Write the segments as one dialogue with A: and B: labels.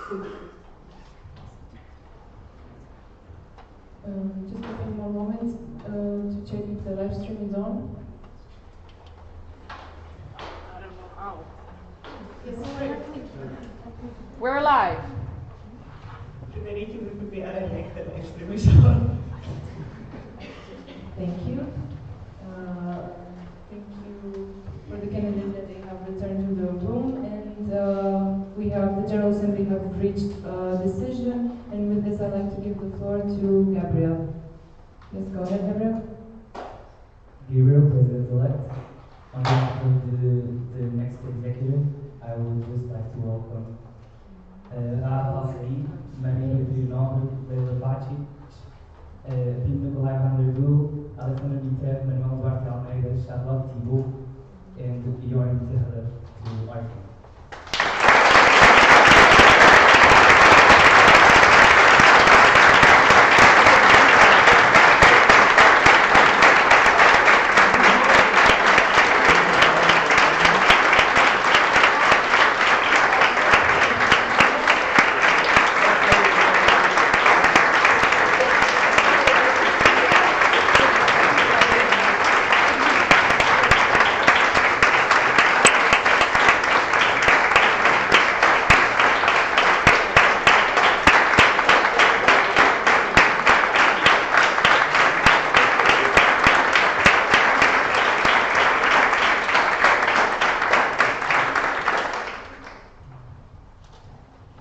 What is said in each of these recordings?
A: Just a few more moments to check if the live stream is on.
B: I don't know how.
C: We're live.
B: Federici would be the live stream is on.
A: Thank you. Thank you for the candidates that they have returned to the room, and we have the General Assembly have reached a decision, and with this I'd like to give the floor to Gabriel. Yes, go ahead, Gabriel.
D: Gabriel, President-elect. On behalf of the next executive, I would just like to welcome a Said, Maria Leonor, Leila Bachi, Pino Nicolai van der Doel, Alexander Miter, Manuel Duarte Almeida, Charlotte Thibault, and Bjorn Terra to our team.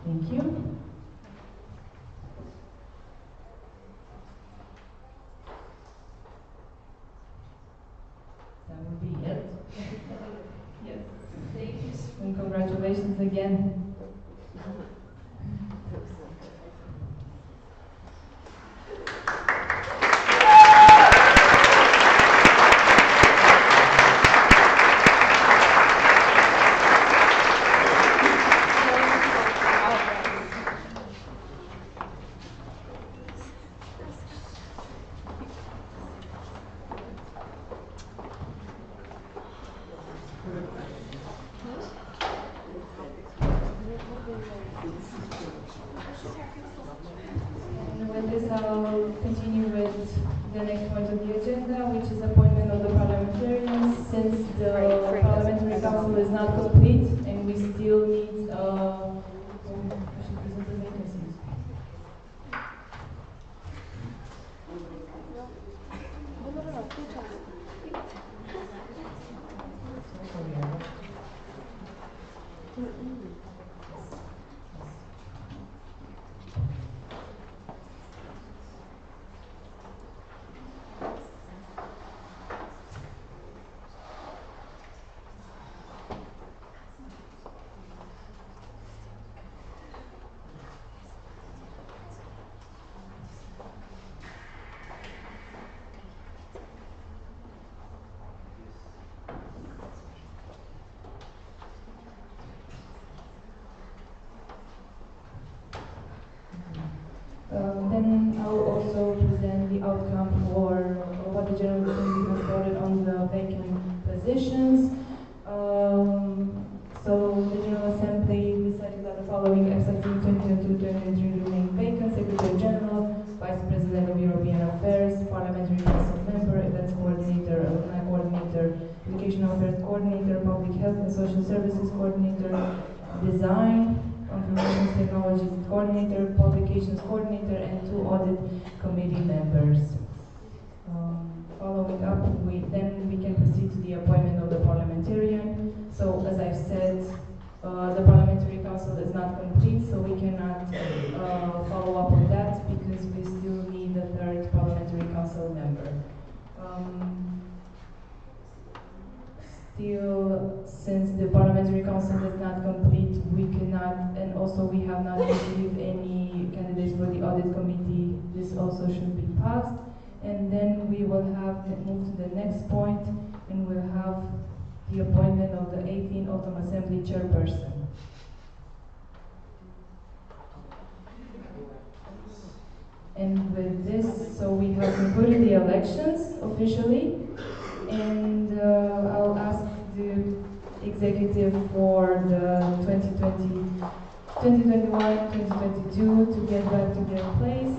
A: Thank you. That will be it. Yes. Thank you. And congratulations again. And with this, I'll continue with the next point of the agenda, which is appointment of the parliamentarians. Since the Parliamentary Council is not complete and we still need I should present the vacancies. Then I'll also present the outcome for what the General Assembly has voted on the vacant positions. So the General Assembly decided that the following XIII 2022-2023 remain vacant: Secretary General, Vice President of European Affairs, Parliamentary Council Member, Events Coordinator, Alumni Coordinator, Educational Affairs Coordinator, Public Health and Social Services Coordinator, Design, Information Technologies Coordinator, Publications Coordinator, and 2 Audit Committee members. Following up, we can proceed to the appointment of the Parliamentarian. So, as I've said, the Parliamentary Council is not complete, so we cannot follow up on that because we still need a 3rd Parliamentary Council member. Still, since the Parliamentary Council is not complete, we cannot, and also we have not received any candidates for the Audit Committee. This also should be passed. And then we will have move to the next point, and we'll have the appointment of the 18th Autumn Assembly Chairperson. And with this, so we have concluded the elections officially, and I'll ask the executive for the 2020 2021-2022 to get back to their place.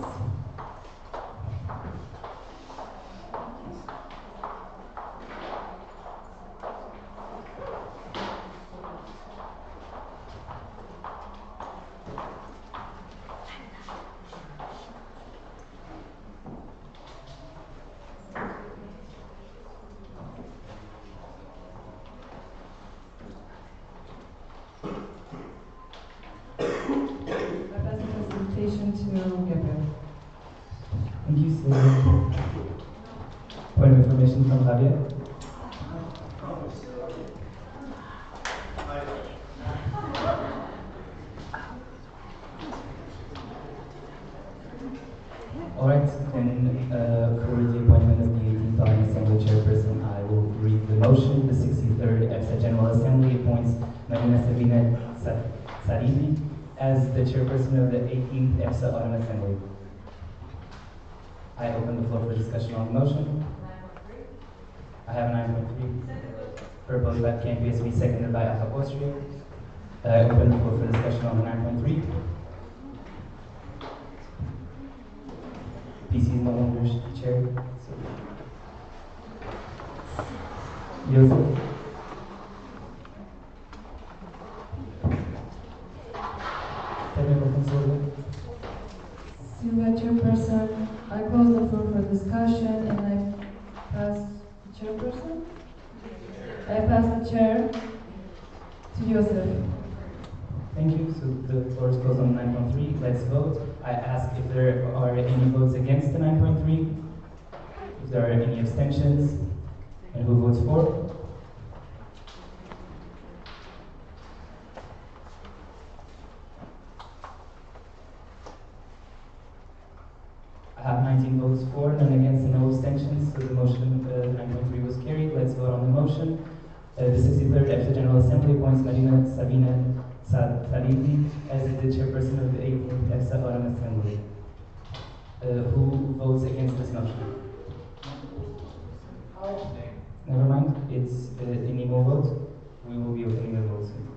D: Thank you, Sylvia. Point of information from Javier. All right, and for the appointment of the 18th Parliament Assembly Chairperson, I will read the motion. The 63rd EPSA General Assembly appoints Marina Sabina Sarili as the Chairperson of the 18th EPSA Autumn Assembly. I open the floor for discussion on the motion. I have 9.3. Proposed by KMPSV, seconded by Alpha Austria. I open the floor for discussion on the 9.3. PC is no longer chair. So. Joseph? Technical consultant?
A: Sylvia, Chairperson, I close the floor for discussion and I pass the Chairperson. I pass the chair to Joseph.
D: Thank you. So the floor is closed on 9.3. Let's vote. I ask if there are any votes against the 9.3, if there are any abstentions, and who votes for? I have 19 votes for, none against, and no abstentions, so the motion 9.3 was carried. Let's vote on the motion. The 63rd EPSA General Assembly appoints Marina Sabina Sarili as the Chairperson of the 18th EPSA Autumn Assembly. Who votes against this motion? Never mind, it's an equal vote. We will be opening the vote soon.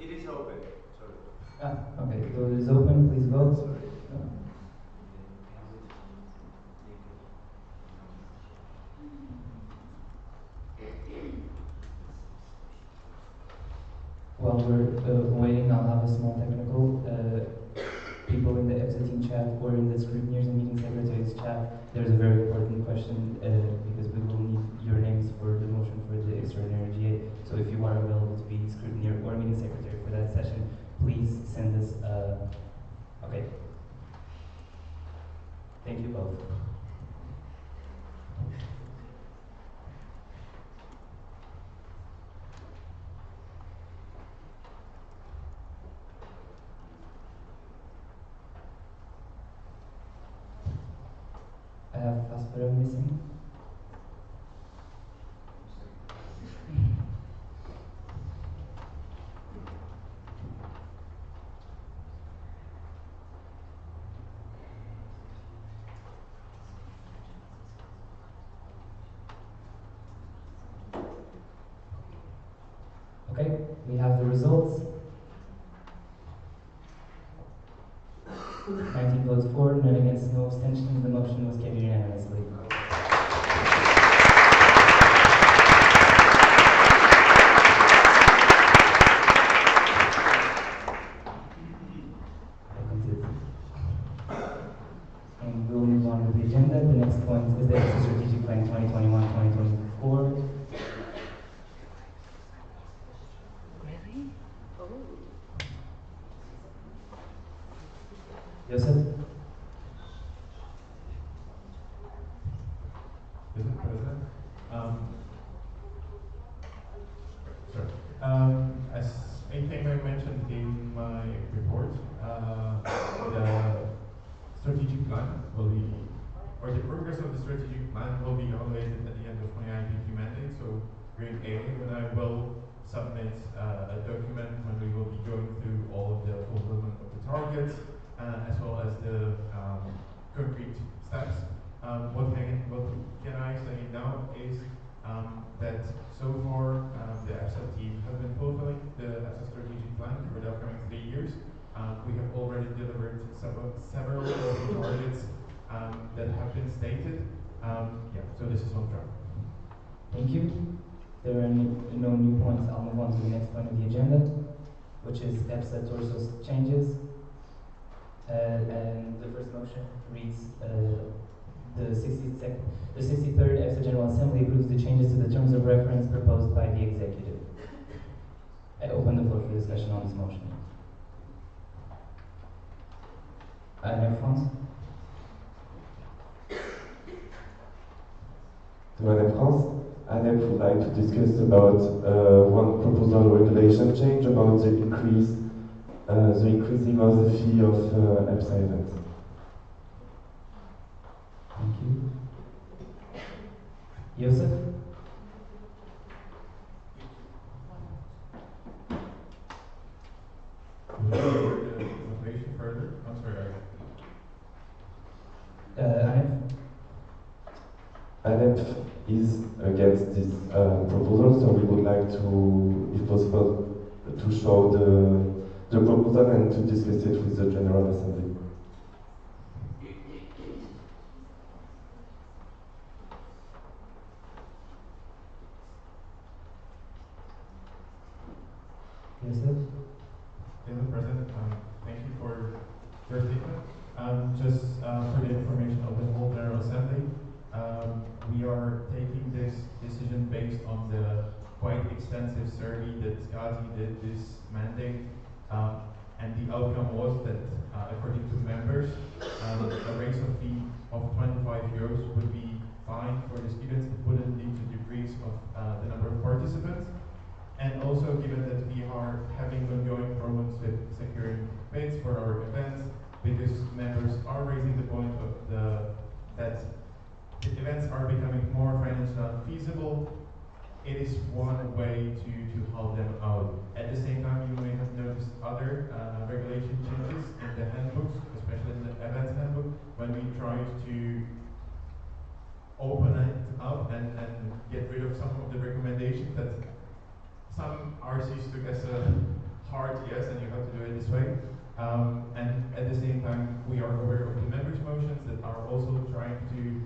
E: It is open. Sorry.
D: Okay, the vote is open. Please vote. While we're waiting, I'll have a small technical. People in the XIII chat or in the scrutineers and meeting secretaries chat, there's a very important question because we will need your names for the motion for the extraordinary GA. So if you are available to be scrutineer or meeting secretary for that session, please send us. Okay. Thank you both. I have Faspera missing. Okay, we have the results. 19 votes for, none against, no abstentions. The motion was carried unanimously. Joseph?
E: Mr. President. As I think I mentioned in my report, the strategic plan will be, or the progress of the strategic plan will be evaluated at the end of my IPP mandate. So grade A, when I will submit a document when we will be going through all of the fulfillment of the targets, as well as the concrete steps. What can I say now is that so far the EPSA team has been fulfilling the EPSA strategic plan for the upcoming 3 years. We have already delivered several of the targets that have been stated. Yeah, so this is on track.
D: Thank you. There are no new points. I'll move on to the next point of the agenda, which is EPSA Torso's changes. And the first motion reads, the 63rd EPSA General Assembly approves the changes to the terms of reference proposed by the Executive. I open the floor for discussion on this motion. France?
F: Madame France, ANEP would like to discuss about one proposal regulation change about the increasing of the fee of EPSA events.
D: Thank you. Joseph?
E: Motivation further? I'm sorry.
F: ANEP is against this proposal, so we would like to, if possible, to show the proposal and to discuss it with the General Assembly.
E: Mr. President, thank you for your statement. Just for the information of the whole General Assembly, we are taking this decision based on the quite extensive survey that Scotty did this mandate, and the outcome was that, according to members, a raise of fee of 25 euros would be fine for the students. It wouldn't lead to decrease of the number of participants. And also, given that we are having ongoing problems with securing bids for our events, because members are raising the point of that the events are becoming more financially unfeasible, it is one way to help them out. At the same time, you may have noticed other regulation changes in the handbooks, especially in the events handbook, when we tried to open it up and get rid of some of the recommendations that some RCs took as a hard yes, and you have to do it this way. And at the same time, we are aware of the members' motions that are also trying to,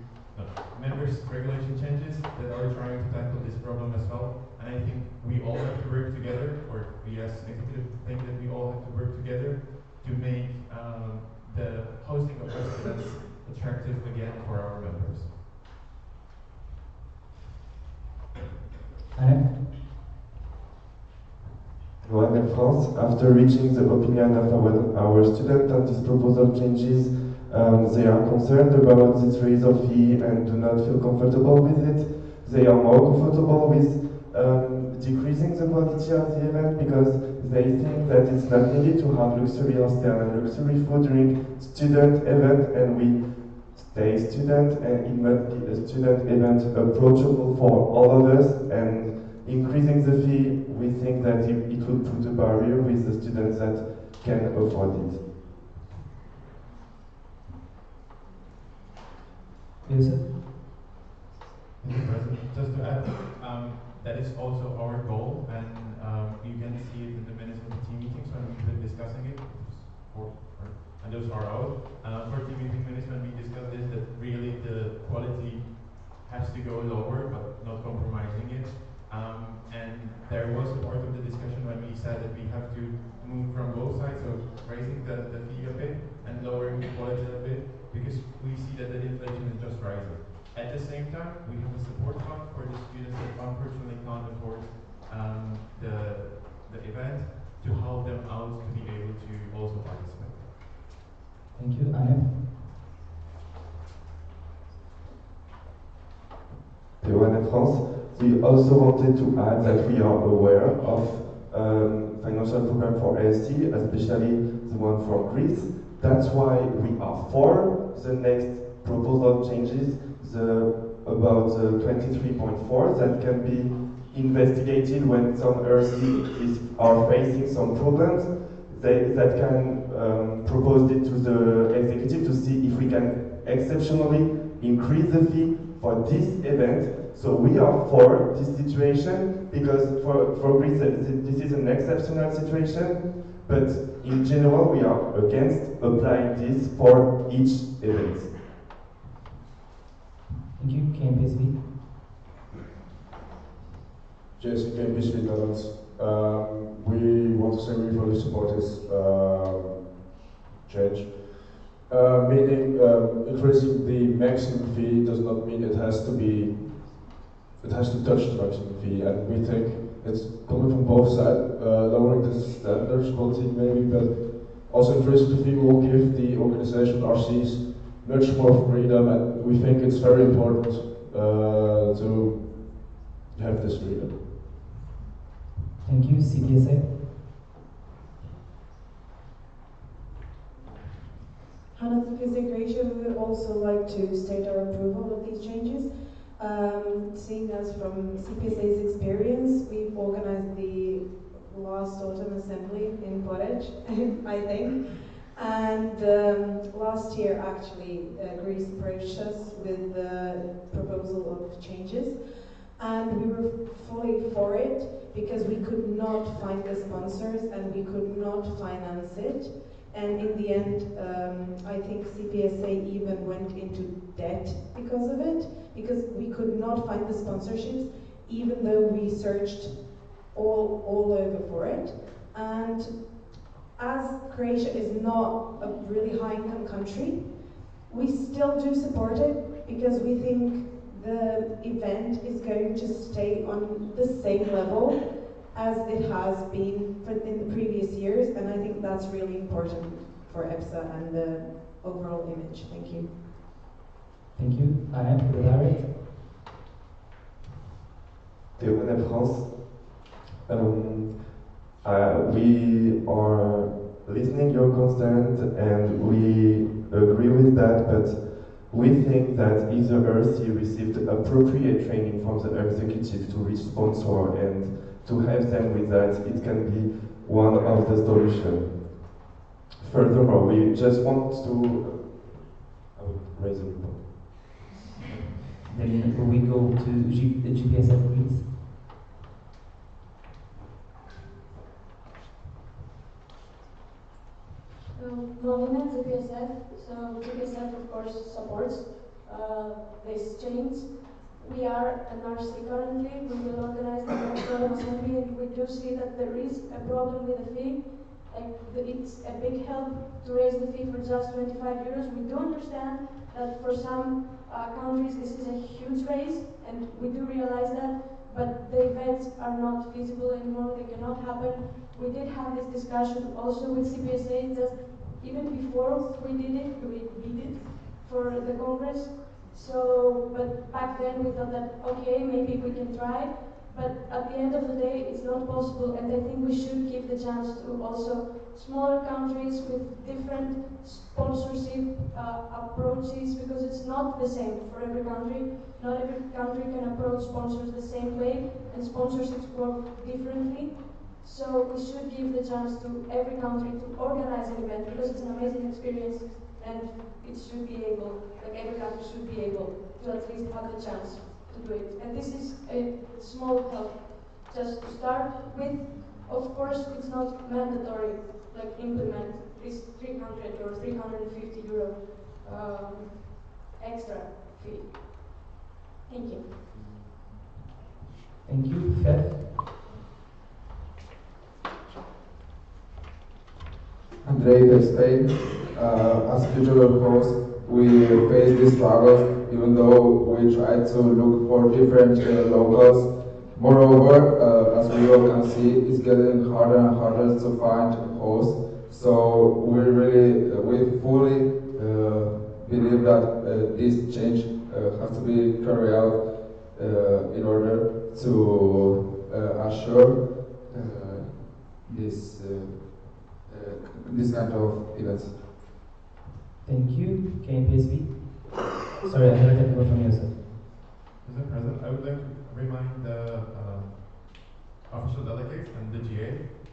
E: members' regulation changes that are trying to tackle this problem as well. And I think we all have to work together, or we as executive think that we all have to work together to make the hosting of those events attractive again for our members.
F: In France, after reaching the opinion of our students on this proposal changes, they are concerned about this raise of fee and do not feel comfortable with it. They are more comfortable with decreasing the quality of the event because they think that it's not needed to have luxury hostel and luxury food during student event, and we stay student and it must be a student event approachable for all of us, and increasing the fee, we think that it will put a barrier with the students that can afford it.
D: Yes, sir.
E: Mr. President, just to add, that is also our goal, and you can see it in the minutes of the team meetings when we've been discussing it, and those are out. For team meeting minutes when we discussed this, that really the quality has to go lower, but not compromising it. And there was a part of the discussion when we said that we have to move from both sides, so raising the fee a bit and lowering the quality a bit, because we see that the inflation is just rising. At the same time, we have a support fund for the students that unfortunately can't afford the event, to help them out to be able to also participate.
D: Thank you.
F: in France. We also wanted to add that we are aware of financial program for AST, especially the one from Greece. That's why we are for the next proposal changes, about 23.4, that can be investigated when some RC are facing some problems. That can propose it to the executive to see if we can exceptionally increase the fee for this event. So we are for this situation because for Greece this is an exceptional situation, but in general we are against applying this for each event.
D: Thank you. KMPSV.
G: Yes, KMPSV Netherlands. We want to say we fully support this change. Meaning increasing the maximum fee does not mean it has to touch the maximum fee, and we think it's coming from both sides. Lowering the standards will take maybe, but also increasing the fee will give the organization RCs much more freedom, and we think it's very important to have this freedom.
D: Thank you. CPSA.
H: CPSA Croatia, we would also like to state our approval of these changes. Seeing as from CPSA's experience, we've organized the last autumn assembly in Porridge, I think. And last year, actually, Greece approached us with the proposal of changes. And we were fully for it because we could not find the sponsors and we could not finance it. And in the end, I think CPSA even went into debt because of it, because we could not find the sponsorships, even though we searched all over for it. And as Croatia is not a really high-income country, we still do support it because we think the event is going to stay on the same level as it has been in the previous years, and I think that's really important for EPSA and the overall image. Thank you.
D: Thank you. Anna, for the direct.
F: Théophane France. We are listening your concern and we agree with that, but we think that if the RC received appropriate training from the executive to reach sponsor and to help them with that, it can be one of the solutions. Furthermore, we just want to raise a report.
D: Then we go to the GPSF, please.
I: Movement GPSF. So GPSF of course supports this change. We are an RC currently. We will organize the next assembly, and we do see that there is a problem with the fee. It's a big help to raise the fee for just 25 euros. We do understand that for some countries this is a huge raise, and we do realize that, but the events are not feasible anymore, they cannot happen. We did have this discussion also with CPSA, just even before we did it for the Congress. So, but back then we thought that, okay, maybe we can try, but at the end of the day, it's not possible, and I think we should give the chance to also smaller countries with different sponsorship approaches, because it's not the same for every country. Not every country can approach sponsors the same way, and sponsorships work differently. So we should give the chance to every country to organize an event, because it's an amazing experience, and it should be able, like every country should be able to at least have the chance to do it. And this is a small help just to start with. Of course, it's not mandatory, like implement this 300 or 350 euro extra fee. Thank you.
D: Thank you. Fed.
J: Andrei, Spain. As future hosts, we face these struggles, even though we try to look for different locals. Moreover, as we all can see, it's getting harder and harder to find hosts. So we fully believe that this change has to be carried out in order to assure this kind of events.
D: Thank you. KMPSB? Sorry, I have a technical from Joseph.
E: Mr. President, I would like to remind the official delegates and the GA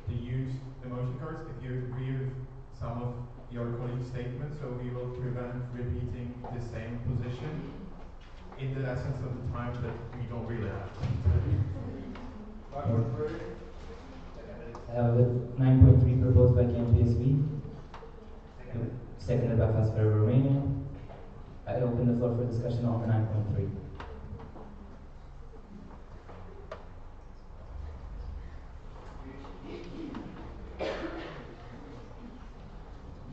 E: to use the motion cards if you agree with some of your colleagues' statements, so we will prevent repeating the same position in the essence of the time that we don't really have.
D: I have a 9.3 proposed by KMPSB, seconded by Fast-Forever Romania. I open the floor for discussion on the 9.3.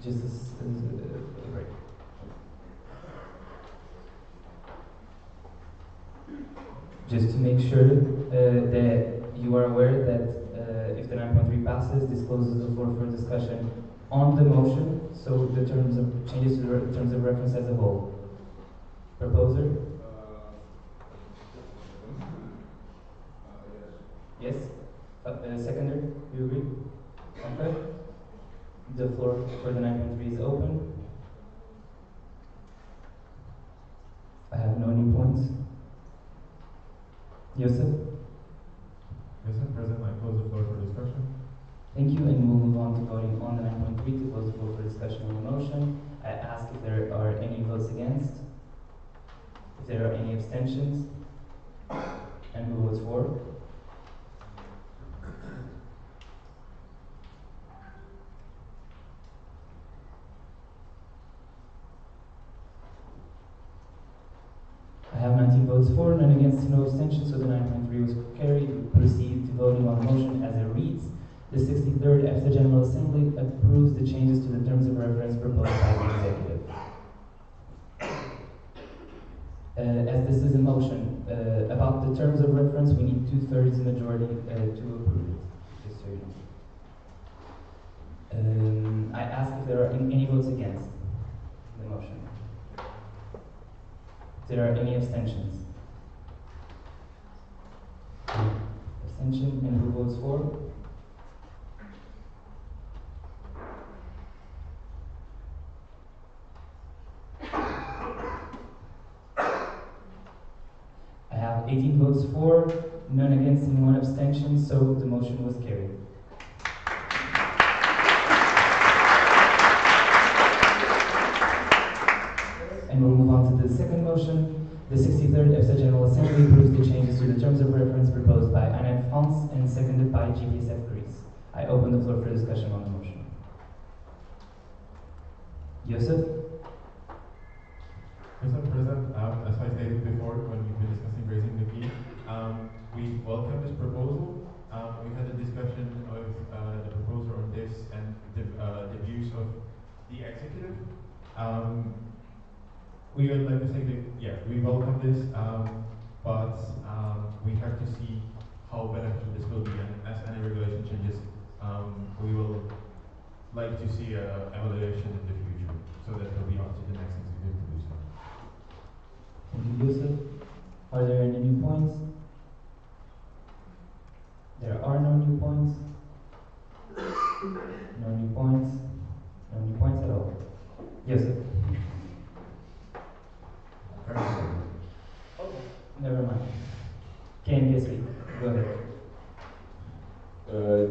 D: Just great. Just to make sure that you are aware that if the 9.3 passes, this closes the floor for discussion on the motion, so the terms of changes to the terms of reference as a whole. Proposer? Yes? Seconder? You agree? Okay. The floor for the 9.3 is open. I have no new points. Joseph?
E: Mr. President, I close the floor for discussion.
D: Thank you, and we'll move on to voting on the 9.3 to close the floor for discussion on the motion. I ask if there are any votes against, if there are any abstentions, and who votes for. I have 19 votes for, none against, no abstentions, so the 9.3 was carried. We proceed to voting on the motion as it reads. The 63rd EPSA General Assembly approves the changes to the terms of reference proposed by the Executive. As this is a motion about the terms of reference, we need 2/3 majority to approve it, just so you know. I ask if there are any votes against the motion. If there are any abstentions. Abstention, and who votes for? I have 18 votes for, none against, and 1 abstention, so the motion was carried. And we'll move on to the second motion. The 63rd EPSA General Assembly approves the changes to the terms of reference proposed by Anne France and seconded by GPSF Greece. I open the floor for discussion on the motion. Joseph?
E: Mr. President, as I stated before when we were discussing raising the fee, we welcome this proposal. We had a discussion of the proposer on this and the views of the executive. We would like to say that, yeah, we welcome this, but we have to see how beneficial this will be, and as any regulation changes, we will like to see an evaluation in the future, so that will be up to the next executive to do so.
D: Thank you, Joseph. Are there any new points? There are no new points. No new points. No new points at all. Joseph. Never mind. KMPSB, go ahead.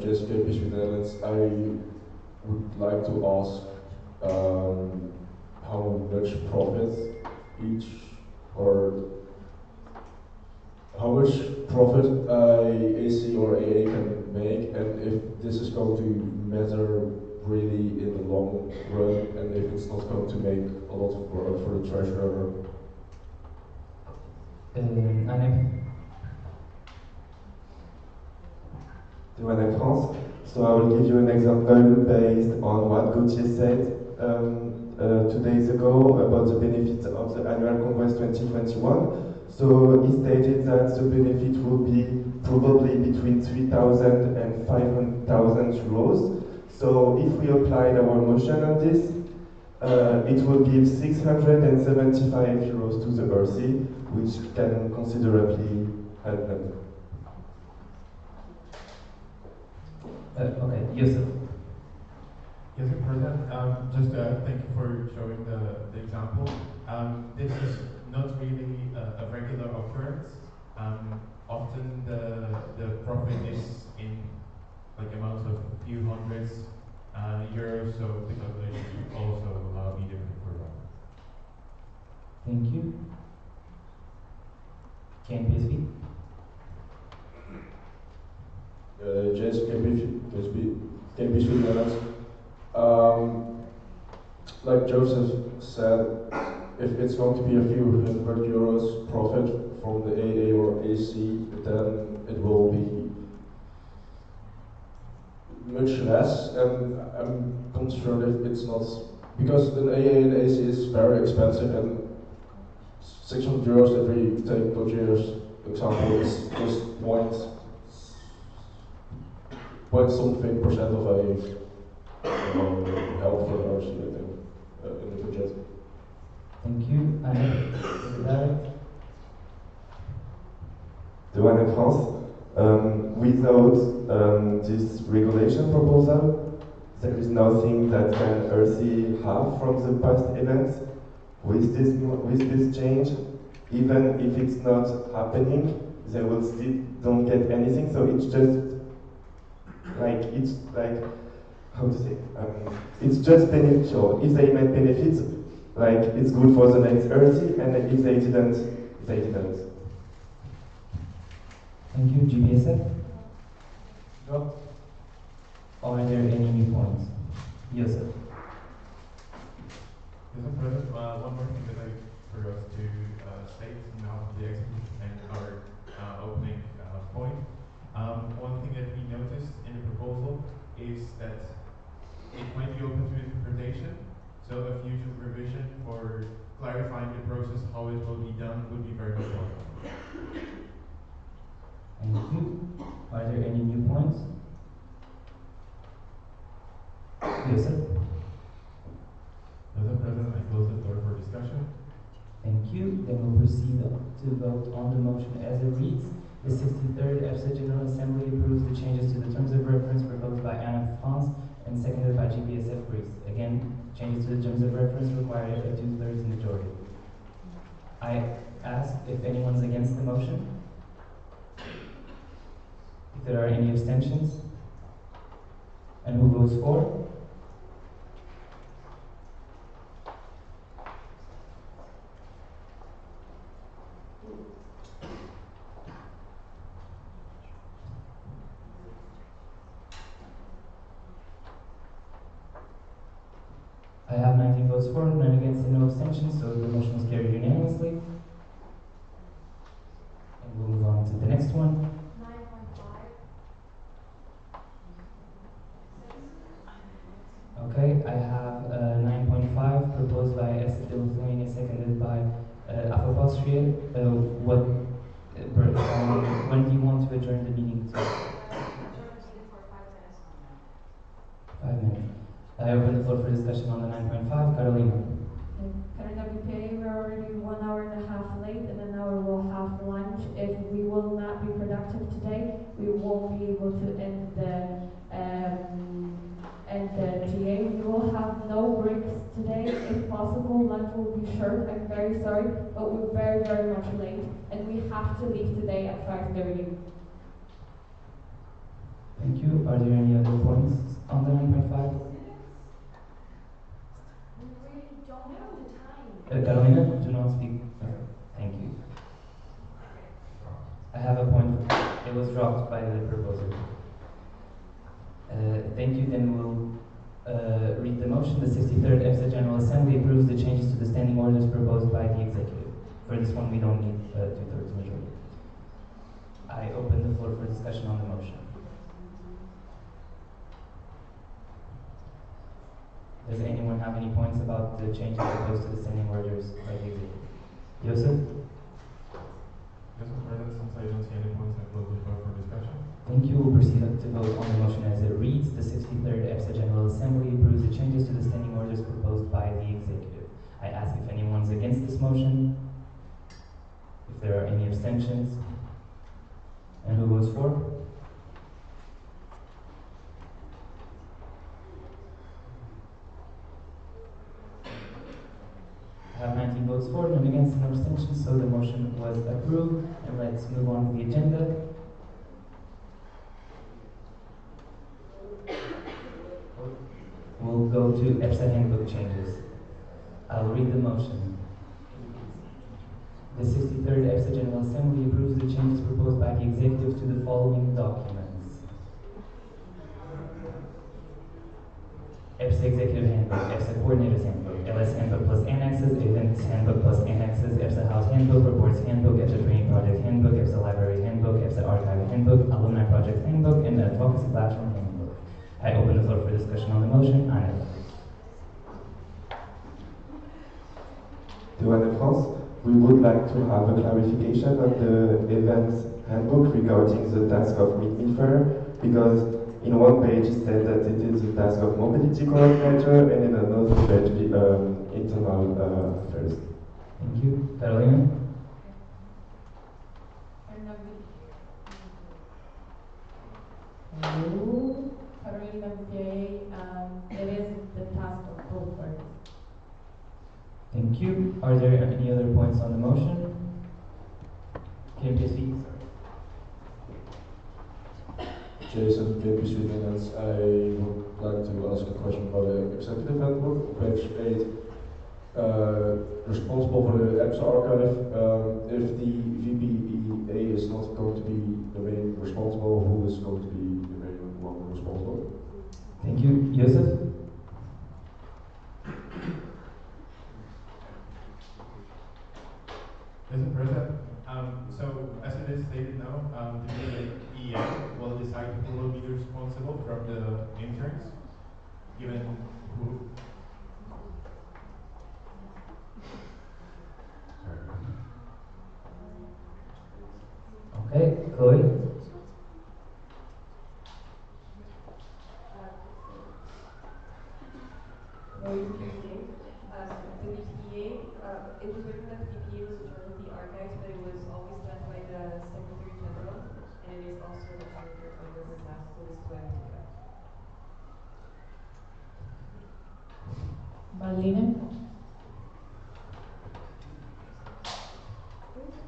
G: Just KMPSB Netherlands, I would like to ask how much profit each, or how much profit AC or AA can make, and if this is going to matter really in the long run, and if it's not going to make a lot of work for the treasurer.
D: Anne?
F: To Anne France. So I will give you an example based on what Gauthier said 2 days ago about the benefit of the annual Congress 2021. So he stated that the benefit will be probably between 3,000 and 500,000 euros. So if we applied our motion on this, it will give 675 euros to the RC, which can considerably help them.
D: Okay, Yusuf.
E: Yes, President. Just thank you for showing the example. This is not really a regular occurrence. Often the profit is in like amounts of a few hundreds euros, so the calculation should also be different for that.
D: Thank you. PSV.
G: James, can be Netherlands. Like Joseph said, if it's going to be a few hundred euros profit from the AA or AC, then it will be much less, and I'm concerned if it's not, because an AA and AC is very expensive, and 600 euros if we take Gojir's example is just point something percent of a help for the RC, I think, in the budget.
D: Thank you. And
F: The one in France. Without this regulation proposal, there is nothing that can RC have from the past events. With this change, even if it's not happening, they will still don't get anything. So it's just how to say? It's just beneficial. If they made benefits, like it's good for the next RC, and if they didn't, they didn't.
D: Thank you. GBSF? No. Are there any new points? Yusuf.
E: Mr. President, one more thing that I forgot to state now the execution and our opening point. One thing that we noticed in the proposal is that it might be open to interpretation, so a future revision for clarifying the process, how it will be done, would be very much welcome.
D: Thank you. Are there any new points? Yusuf?
E: Mr. President, I close the floor for discussion.
D: Thank you. Then we'll proceed to vote on the motion as it reads. The 63rd EPSA General Assembly approves the changes to the terms of reference proposed by Anna France and seconded by GBSF Greece. Again, changes to the terms of reference require a 2/3 majority. I ask if anyone's against the motion. If there are any abstentions. And who votes for? I have 19 votes for, none against, and no abstentions, so the motion is carried unanimously. And we'll move on to the next one. 9.5. Okay, I have 9.5 proposed by EPSA de Lithuania, seconded by Afopostria. When do you want to adjourn the meeting to? 5 minutes. I open the floor for discussion on the 9.5. Carolina.
I: Current WPA, we're already 1 hour and a half late, and an hour we'll have lunch. If we will not be productive today, we won't be able to end the GA. We will have no breaks today. If possible, lunch will be short. I'm very sorry, but we're very, very much late, and we have to leave today at 5:30.
D: Thank you. Are there any other points on the 9.5? Carolina, do not speak. Thank you. I have a point. It was dropped by the proposer. Thank you. Then we'll read the motion. The 63rd EPSA General Assembly approves the changes to the standing orders proposed by the executive. For this one, we don't need 2/3 majority. I open the floor for discussion on the motion. Does anyone have any points about the changes proposed to the standing orders by the executive? Joseph?
E: Yes, Mr. President, since I don't see any points, I close the floor for discussion.
D: Thank you. We'll proceed to vote on the motion as it reads. The 63rd EPSA General Assembly approves the changes to the standing orders proposed by the Executive. I ask if anyone's against this motion, if there are any abstentions, and who votes for? I have 19 votes for, none against, no abstentions, so the motion was approved. And let's move on to the agenda. We'll go to EPSA Handbook changes. I'll read the motion. The 63rd EPSA General Assembly approves the changes proposed by the Executive to the following documents. EPSA Executive Handbook, EPSA Coordinators Handbook, LS Handbook plus Annexes, Events Handbook plus Annexes, EPSA House Handbook, Reports Handbook, EPSA Training Project Handbook, EPSA Library Handbook, EPSA Archive Handbook, Alumni Project Handbook, and Advocacy Platform Handbook. I open the floor for discussion on the motion. Anne.
F: To Anne France, we would like to have a clarification on the Events Handbook regarding the task of Meet Me Fair, because in one page it said that it is the task of Mobility Coordinator, and in another page Internal Affairs.
D: Thank you. Carolina?
A: Carolina Gutierrez, it is the task of both parties.
D: Thank you. Are there any other points on the motion? KMPSV?
G: Jason, KPC Netherlands. I would like to ask a question about the Executive Handbook, page 8. Responsible for the EPSA archive. If the VBEA is not going to be the main responsible, who is going to be the main one responsible?
D: Thank you. Joseph?
E: Mr. President, so as it is stated now, the VBEA will decide who will be responsible from the interns, given who.
D: Okay, Chloe?
A: The VPA, it was written that the VPA was in charge of the archives, but it was always led by the Secretary General, and it is also the character under her task, so this is why we do that.
K: Marlene?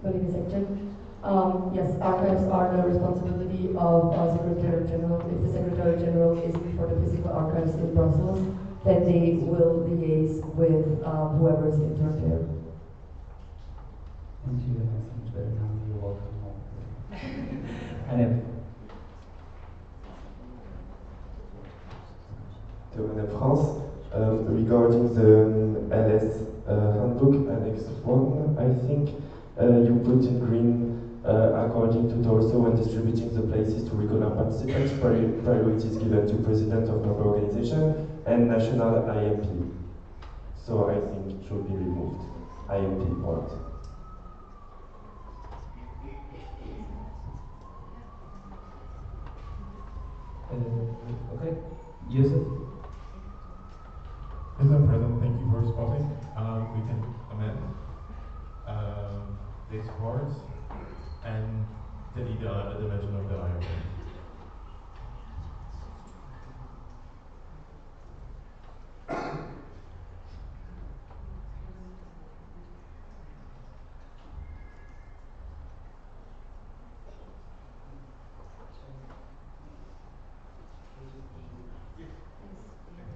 K: Political Secretary. Yes, archives are the responsibility of Secretary General. If the Secretary General is for the physical archives in Brussels, then they will liaise with whoever is interned there.
D: Thank you. That seems better now. You're welcome home. Hanif?
F: To Anne France, regarding the LS Handbook, Annex 1, I think you put in green according to Torso when distributing the places to regular participants, priority is given to President of Member Organization and National IMP. So I think it should be removed, IMP part.
D: Okay. Joseph?
E: Mr. President, thank you for spotting. We can amend these parts and delete the dimension of the IMP.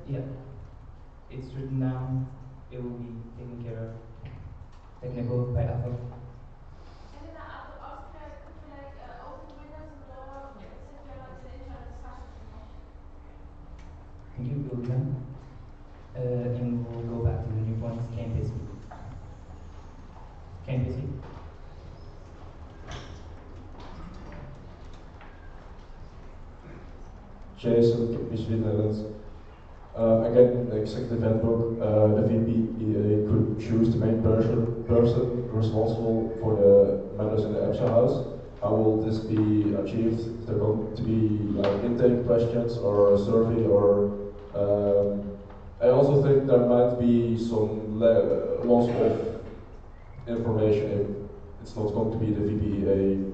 D: Yeah. It's written down. It will be taken care of. Technical by Alpha.
I: And then could we like open the windows and the door since we are like in internal discussions, you know?
D: Thank you. We'll be done. And we'll go back to the new points. Campus. Campus.
G: Jason, Michigan Netherlands. Again, the Executive Handbook, the VP could choose the main person responsible for the matters in the EPSA House. how will this be achieved? Is there going to be like intake questions or a survey or I also think there might be some loss of information if it's not going to be the VPA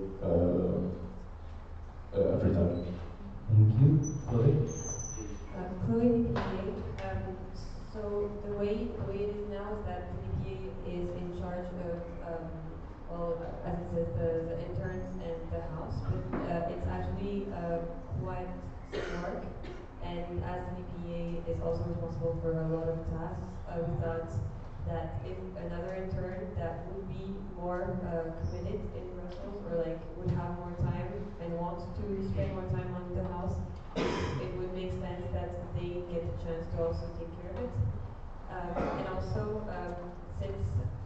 G: every time.
D: Thank you. Chloe?
A: Chloe, VPA. So the way it is now is that the VPA is in charge of, well, as it says, the interns and the house, but it's actually quite some work. And as the VPA is also responsible for a lot of tasks, we thought that if another intern that would be more committed in Brussels, or like would have more time and want to spend more time on the house, it would make sense that they get the chance to also take care of it. And also, since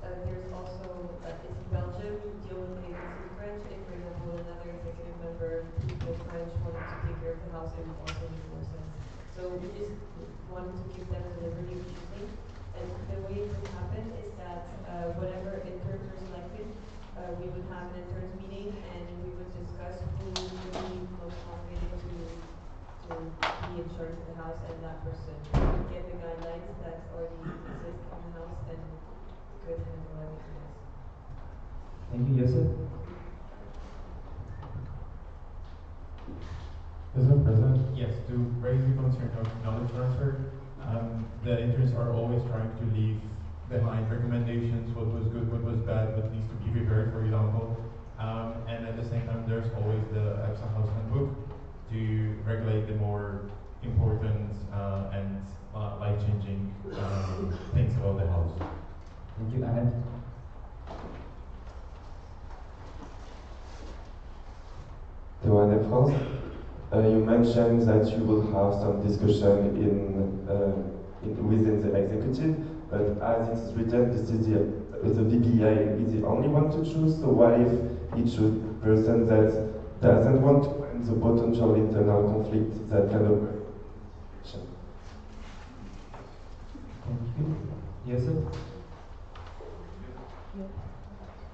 A: there's also, it's in Belgium, you deal with payments in French. If, for example, another executive member people French wanted to take care of the house, it would also make more sense. So we just wanted to give them the liberty of choosing. And the way it would happen is that whatever interns are selected, we would have an interns meeting and we would discuss who would be most motivated to be in charge of the house, and that person would get the guidelines that already exist in the house and could handle everything else.
D: Thank you, Joseph.
E: Mr. President, yes, to raise the concern of knowledge transfer, the interns are always trying to leave behind recommendations, what was good, what was bad, what needs to be repaired, for example. And at the same time, there's always the EPSA House Handbook to regulate the more important and life-changing things about the house.
D: Thank you, Ahmed.
F: Joanne France, you mentioned that you will have some discussion within the executive, but as it is written, this is the VPA is the only one to choose. So what if it choose person that doesn't want to, and the potential internal conflict that kind of.
D: Thank you. Joseph?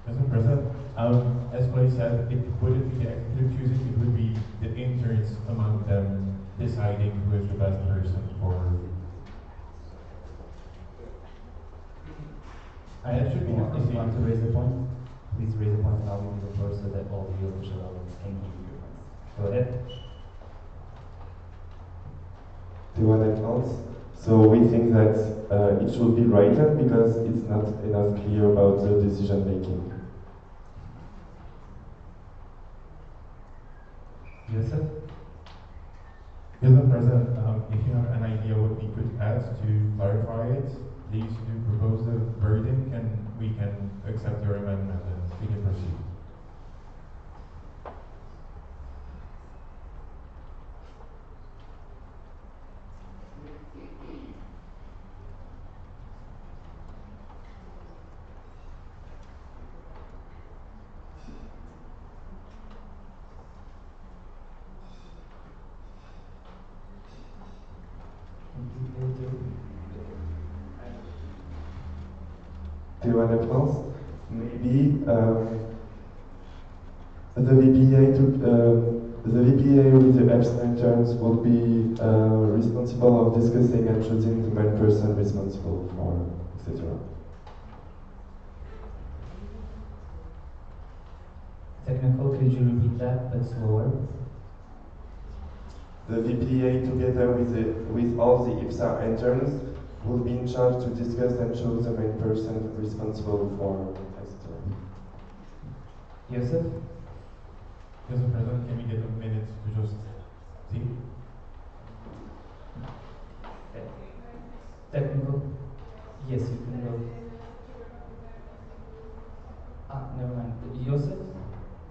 E: Mr. President, as Chloe said, it wouldn't be the executive choosing, it would be the interns among them deciding who is the best person for.
D: If you want to raise a point, please raise a point and I'll give you the floor so that all the official elements can give you your points. Go ahead.
F: So we think that it should be written because it's not enough clear about the decision making.
D: Joseph?
E: Mr. President, if you have an idea what we could add to clarify it, please do propose the wording and we can accept your amendment and we can proceed.
F: Maybe the VPA with the EPSA interns will be responsible of discussing and choosing the main person responsible for, etc.
D: Technical, could you repeat that but slower?
F: The VPA together with all the EPSA interns will be in charge to discuss and choose the main person responsible for, etc.
D: Joseph?
E: Mr. President, can we get a minute to just see?
D: Technical? Yes, you can go. Never mind. Joseph?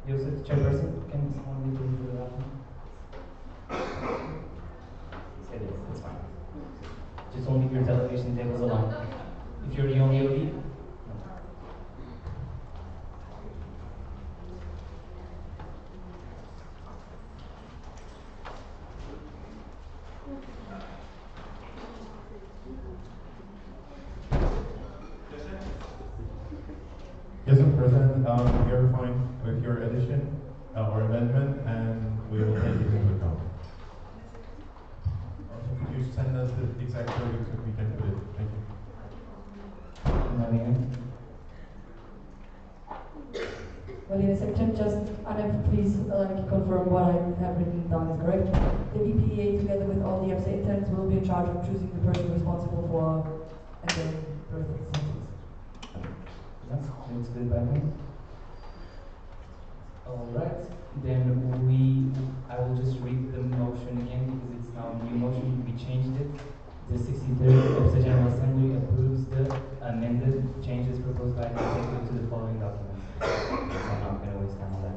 D: Joseph, Chairperson, can someone leave the room for the last one? He said yes, that's fine. Just don't leave your delegation tables alone. If you're the only OD,
E: Yes, Mr. President, we are fine with your addition. or amendment, and we will take it into account. Also, could you send us the exact wording so we can put it? Thank you.
K: Well, in a second, just, Anna, please let me confirm what I have written down is correct. The VPA, together with all the EPSA interns, will be in charge of choosing the person responsible for and then perfect sentence.
D: That's good by me. Alright, then I will just read the motion again because it's now a new motion. We changed it. The 63rd EPSA General Assembly approves the amended changes proposed by the executive to the following documents. I'm not going to waste time on that.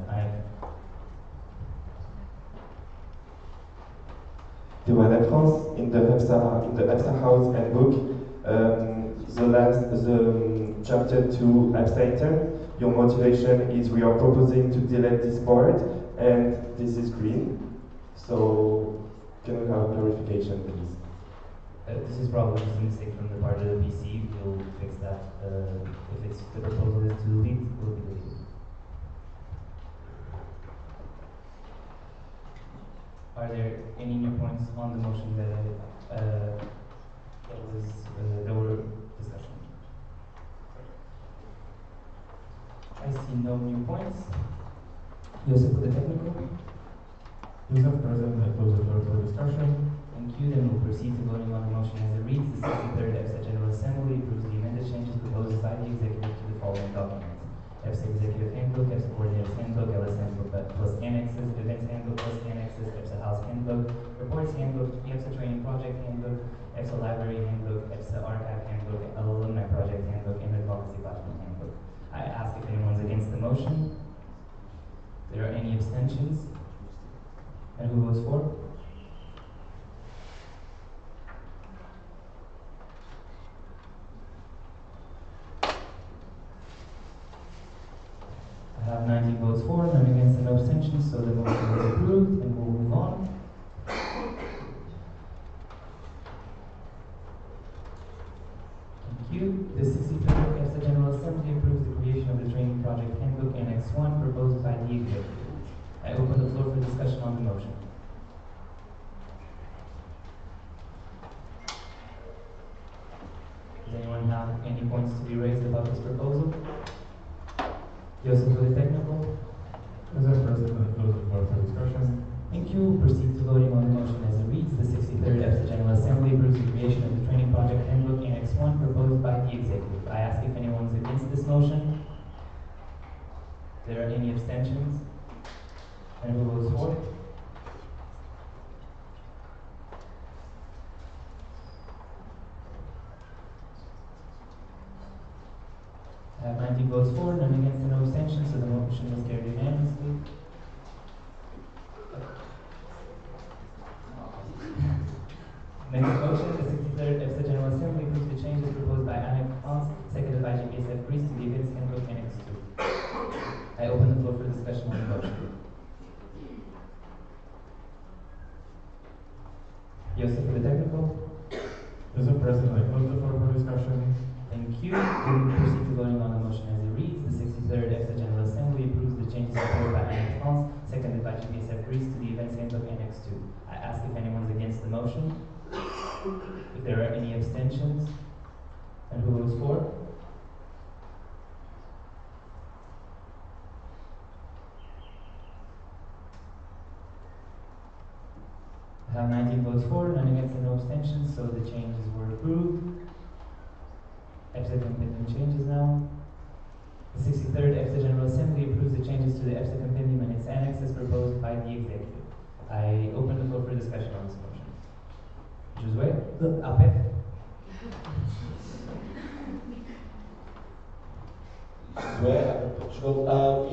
F: The one reference in the EPSA House Handbook, the chapter 2 EPSA intern. Your motivation is we are proposing to delete this part, and this is green. So, can we have clarification, please?
D: This is probably just a mistake from the part of the PC. We'll fix that. If it's the proposal is to delete, it will be deleted. Are there any new points on the motion that were discussion? I see no new points. Joseph, for the technical.
E: Joseph, President, I close the floor for discussion.
D: Thank you. Then we'll proceed to voting on the motion as it reads. The 63rd EPSA General Assembly approves the amended changes proposed by the executive to the following documents: EPSA Executive Handbook, EPSA Coordinator's Handbook, LS Handbook plus Annexes, Events Handbook plus Annexes, EPSA House Handbook, Reports Handbook, EPSA Training Project Handbook, EPSA Library Handbook, EPSA Archive Handbook, Alumni Project Handbook, and Advocacy Platform Handbook. I ask if anyone's against the motion. If there are any abstentions? And who votes for? I have 19 votes for, none against, and no abstentions, so the motion is approved, and we'll move on. Thank you. The 63rd EPSA General Assembly approves the creation of the Training Project Handbook Annex 1 proposed by the executive. I open the floor for discussion on the motion. Does anyone have any points to be raised about this proposal? Joseph, for the technical.
E: Joseph, President, I close the floor for discussion.
D: Thank you. Proceed to voting on the motion as it reads. The 63rd EPSA General Assembly approves the creation of the Training Project Handbook Annex 1 proposed by the executive. I ask if anyone's against this motion. If there are any abstentions? And who votes for? I have 19 votes for, none against, and no abstentions, so the motion is carried unanimously. Next motion, the 63rd EPSA General Assembly approves the changes proposed by Annex France, seconded by GPSF Greece to the Events Handbook Annex 2. I open the floor for discussion on the motion. Joseph, for the technical.
E: Mr. President, I close the floor for discussion.
D: Thank you. We will proceed to voting on the motion as it reads. The 63rd EPSA General Assembly approves the changes proposed by Annex France, seconded by GPSF Greece to the Events Handbook Annex 2. I ask if anyone's against the motion. If there are any abstentions. And who votes for? I have 19 votes for, none against, and no abstentions, so the changes were approved. EPSA Compendium changes now. The 63rd EPSA General Assembly approves the changes to the EPSA Compendium and its annexes proposed by the executive. I open the floor for discussion on this motion. Josué? Apet?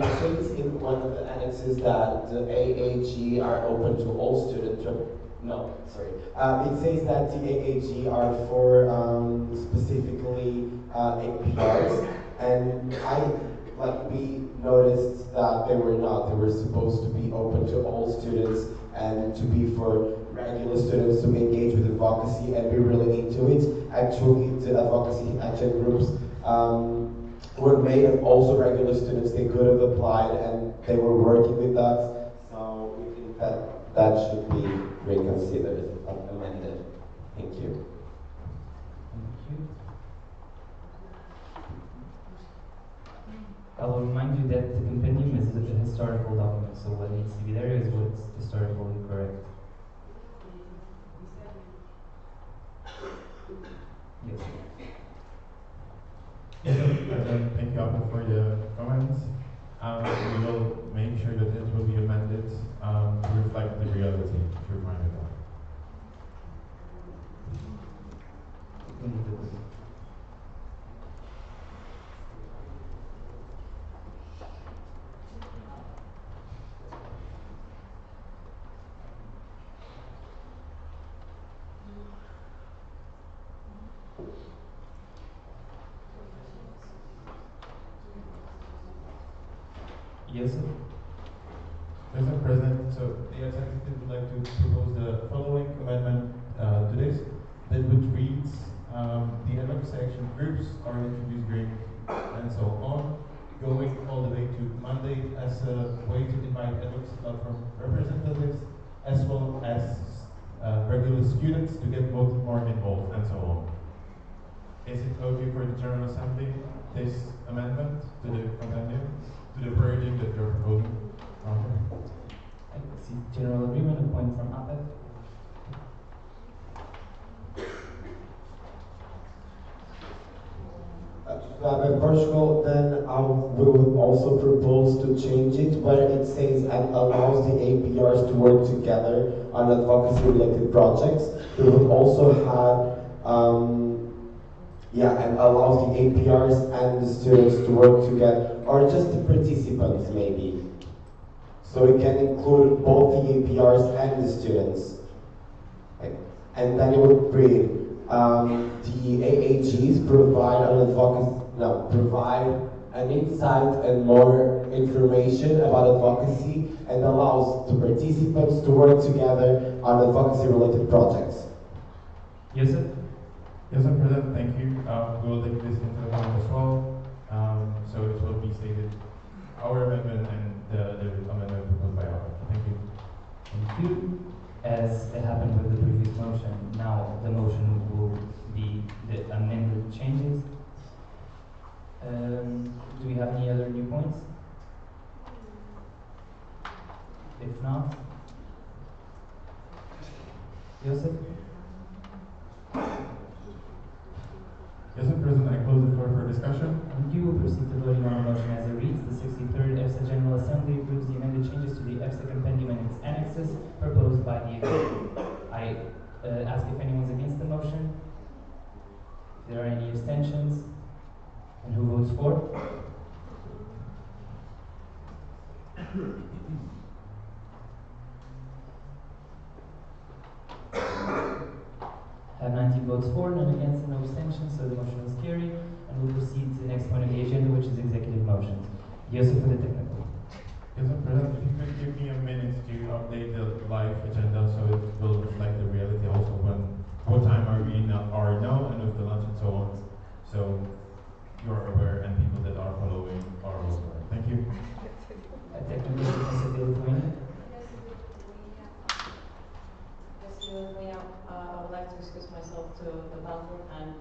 L: It says in one of the annexes that the AAG are open to all students. No, sorry. It says that the AAG are for specifically APRs, and we noticed that they were not. They were supposed to be open to all students and to be for regular students to engage with advocacy and be really into it. Actually, the advocacy action groups were made of also regular students. They could have applied and they were working with us. So we think that that should be reconsidered, amended. Thank you.
D: Thank you. I will remind you that the compendium is a historical document, so what needs to be there is what's historically correct. Yes.
E: Yes, thank you, Audit, for the comments. We will make sure that it will be amended to reflect the reality, if you're fine with that.
D: Yes, sir.
E: Mr. President, so the executive would like to propose the following amendment to this, that which reads, the ad hoc section groups are introduced during and so on, going all the way to mandate as a way to invite ad hoc platform representatives as well as regular students to get more involved and so on. Is it okay for the General Assembly, this amendment to the compendium, to the wording that you're proposing?
D: I see general agreement, a point from APEC.
L: In Portugal, then we would also propose to change it where it says and allows the APRs to work together on advocacy-related projects. We would also have, and allows the APRs and the students to work together, or just the participants maybe. So we can include both the APRs and the students. Okay. And then it would read, the AAGs provide an insight and more information about advocacy and allows the participants to work together on advocacy-related projects.
D: Yes, sir.
E: Yes, sir, President, thank you. We will take this into account as well. So it will be stated our amendment and the amendment proposed by our. Thank you.
D: Thank you. As it happened with the previous motion, now the motion will be the amended changes. Do we have any other new points? If not, Joseph?
E: Yes, sir, President, I close the floor for discussion.
D: Thank you. We'll proceed to voting on the motion as it reads. The 63rd EPSA General Assembly approves the amended changes to the EPSA compendium and its annexes proposed by the executive. I ask if anyone's against the motion, if there are any abstentions, and who votes for? Have 19 votes for, none against, and no abstentions, so the motion is carried. And we'll proceed to the next point of the agenda, which is executive motions. Joseph for the technical.
E: Yes, sir, President, if you could give me a minute to update the live agenda so it will reflect the reality also what time are we now and with the lunch and so on. So you're aware and people that are following are also aware. Thank you.
D: Technical Mr. Lithuania.
M: I would like to excuse myself to the bathroom, and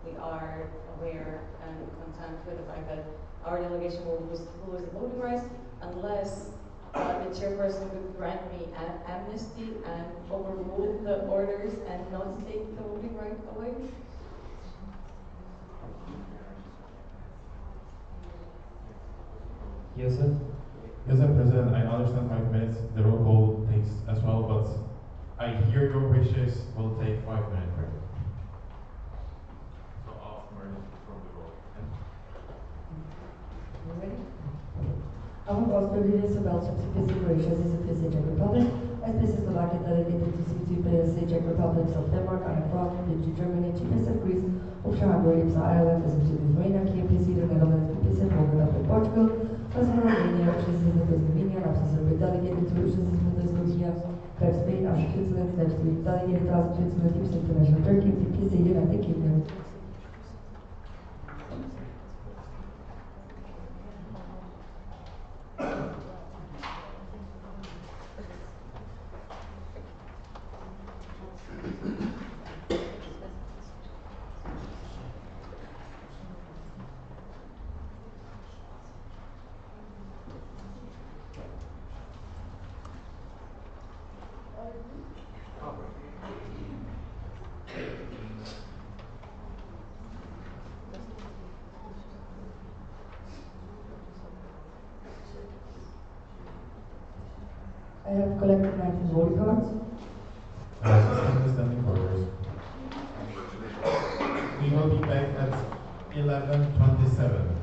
M: we are aware and content with the fact that our delegation will lose the voting rights unless the chairperson would grant me an amnesty and overrule the orders and not take the voting right away.
D: Joseph?
E: Yes, sir, President, I understand 5 minutes. The roll call takes as well, but I hear your wishes. Will take 5 minutes break. So I'll merge from the roll.
K: You ready? Am gospodine su Belgium CPC Croatia CPC Czech Republic, SPC Slovakia delegated to CPC Czech Republic of Denmark and France, PG Germany, CPC Greece, Offshore Hungary, IPSA Ireland, SPC Lithuania, KPC the Netherlands, PPC Moldova and Portugal, President Romania, President Slovenia, Absence delegated to President Slovenia, Club Spain, Switzerland, delegated to Switzerland, IPSA International Turkey, PPC United Kingdom. I have collected 19 voting cards.
E: Suspend the standing orders. We will be back at 11:27.